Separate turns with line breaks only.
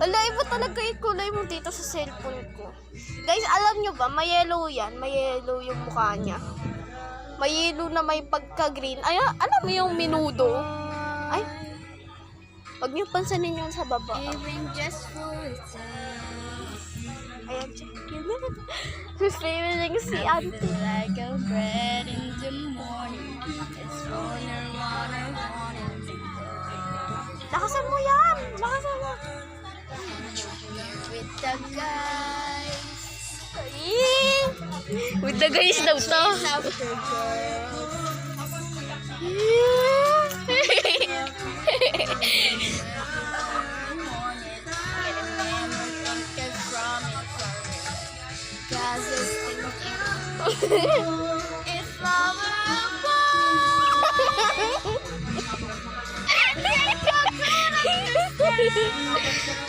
Wala, iba talaga yung kulay mo dito sa cellphone ko. Guys, alam nyo ba, may yellow yan. May yellow yung mukha niya. May yellow na may pagka-green. Ay, alam mo yung minudo? Ay, wag niyo pansinin yung sa baba.
Even just for a
Ayan, check yun. Favorite si Auntie.
like a bread in the morning. It's water.
Lakasan mo yan! Lakasan mo!
With the guys.
Ay! With the guys daw to.
After girls. If I were a boy.